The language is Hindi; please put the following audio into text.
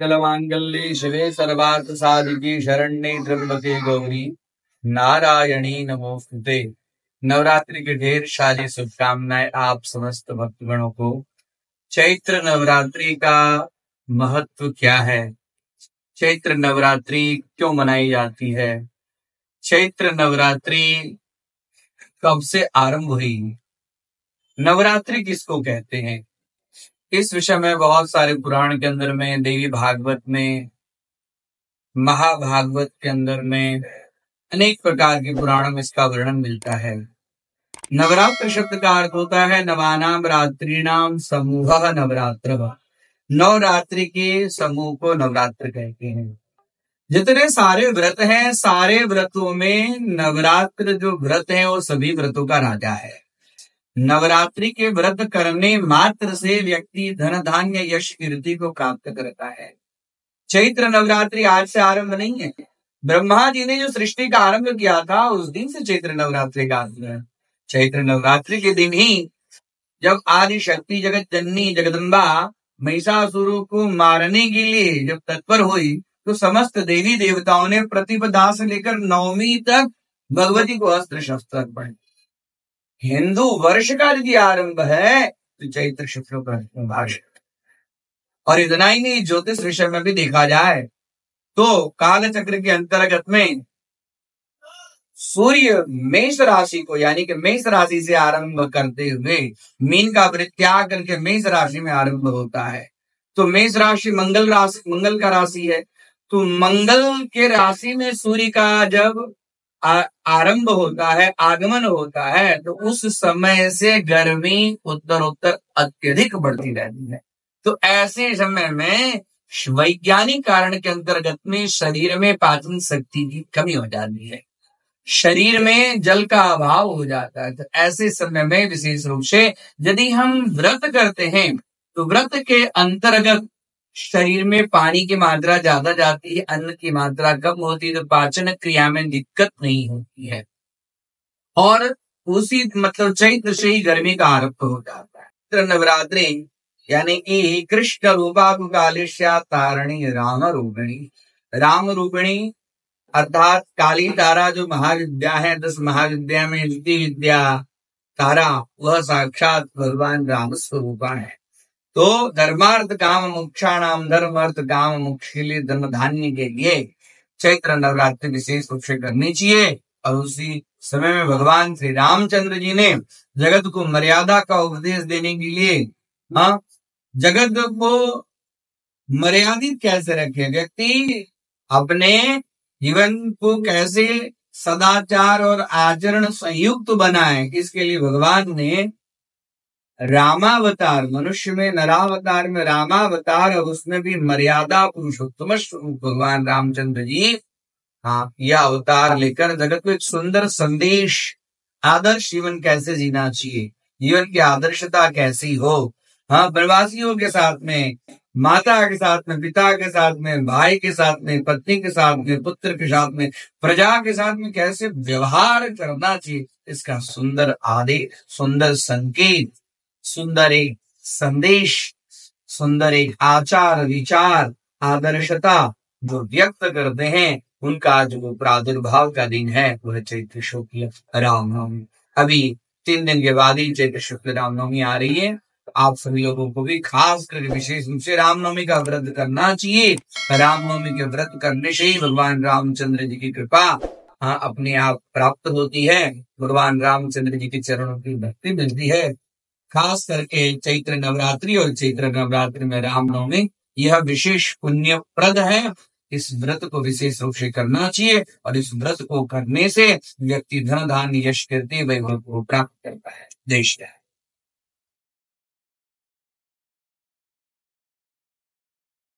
सर्वमंगलमांगल्ये शिवे सर्वार्थ साधिके शरण्ये त्र्यंबके गौरी नारायणी नमोस्तुते। नवरात्रि के ढेर सारी शुभकामनाएं आप समस्त भक्तगणों को। चैत्र नवरात्रि का महत्व क्या है? चैत्र नवरात्रि क्यों मनाई जाती है? चैत्र नवरात्रि कब से आरंभ हुई? नवरात्रि किसको कहते हैं? इस विषय में बहुत सारे पुराण के अंदर में, देवी भागवत में, महाभागवत के अंदर में, अनेक प्रकार के पुराणों में इसका वर्णन मिलता है। नवरात्र शब्द का अर्थ होता है नवानाम रात्रिणाम समूह नवरात्र। नवरात्रि के समूह को नवरात्र कहते हैं। जितने सारे व्रत हैं, सारे व्रतों में नवरात्र जो व्रत है वो सभी व्रतों का राजा है। नवरात्रि के व्रत करने मात्र से व्यक्ति धन धान्य यश कीर्ति को प्राप्त करता है। चैत्र नवरात्रि आज से आरंभ नहीं है। ब्रह्मा जी ने जो सृष्टि का आरंभ किया था उस दिन से चैत्र नवरात्रि का आरंभ है। चैत्र नवरात्रि के दिन ही जब आदि शक्ति जगत जननी जगदम्बा महिषासुर को मारने के लिए जब तत्पर हुई तो समस्त देवी देवताओं ने प्रतिपदा से लेकर नवमी तक भगवती को अस्त्र शस्त्र अर्पण। हिंदू वर्ष का यदि आरंभ है तो चैत्र शुक्ल भाष। और इतना ही नहीं, ज्योतिष विषय में भी देखा जाए तो काल चक्र के अंतर्गत में सूर्य मेष राशि को यानी कि मेष राशि से आरंभ करते हुए मीन का परित्याग करके मेष राशि में आरंभ होता है। तो मेष राशि मंगल का राशि है। तो मंगल के राशि में सूर्य का जब आरंभ होता है, आगमन होता है, तो उस समय से गर्मी उत्तरोत्तर अत्यधिक बढ़ती रहती है। तो ऐसे समय में वैज्ञानिक कारण के अंतर्गत में शरीर में पाचन शक्ति की कमी हो जाती है, शरीर में जल का अभाव हो जाता है। तो ऐसे समय में विशेष रूप से यदि हम व्रत करते हैं तो व्रत के अंतर्गत शरीर में पानी की मात्रा ज्यादा जाती है, अन्न की मात्रा कम होती है, तो पाचन क्रिया में दिक्कत नहीं होती है। और उसी चैत्र से ही गर्मी का आरंभ हो जाता है। चैत्र नवरात्रि यानी कि कृष्ण रूपा कालिश्या तारणी राम रूपिणी। राम रूपिणी अर्थात काली तारा जो महाविद्या है, 10 महाविद्या में द्वितीय विद्या तारा, वह साक्षात भगवान राम स्वरूपा है। तो धर्मार्थ काम मोक्षाणाम, धर्म अर्थ काम मोक्ष के लिए, धन धान्य के लिए चैत्र नवरात्रि विशेष रूप से करनी चाहिए। और उसी समय में भगवान श्री रामचंद्र जी ने जगत को मर्यादा का उपदेश देने के लिए जगत को मर्यादित कैसे रखे, व्यक्ति अपने जीवन को कैसे सदाचार और आचरण संयुक्त बनाए, इसके लिए भगवान ने रामावतार, मनुष्य में नरावतार में रामावतार, और उसमें भी मर्यादा पुरुषोत्तम स्वरूप भगवान रामचंद्र जी यह अवतार लेकर जगत को एक सुंदर संदेश, आदर्श जीवन कैसे जीना चाहिए, जीवन की आदर्शता कैसी हो, प्रवासियों के साथ में, माता के साथ में, पिता के साथ में, भाई के साथ में, पत्नी के साथ में, पुत्र के साथ में, प्रजा के साथ में कैसे व्यवहार करना चाहिए, इसका सुंदर आदेश, सुंदर संकेत, सुंदर एक संदेश, सुंदर एक आचार विचार आदर्शता जो व्यक्त करते हैं, उनका जो प्रादुर्भाव का दिन है वह चैत्र शुक्ल रामनवमी। अभी 3 दिन के बाद ही चैत्र शुक्ल रामनवमी आ रही है। तो आप सभी लोगों को भी खास कर विशेष रूप से रामनवमी का व्रत करना चाहिए। रामनवमी के व्रत करने से ही भगवान रामचंद्र जी की कृपा अपने आप प्राप्त होती है, भगवान रामचंद्र जी के चरणों की भक्ति मिलती है। खास करके चैत्र नवरात्रि और चैत्र नवरात्रि में रामनवमी यह विशेष पुण्यप्रद है। इस व्रत को विशेष रूप से करना चाहिए और इस व्रत को करने से व्यक्ति धन धान्य यश कीर्ति वैभव को प्राप्त करता है। जय श्री राम।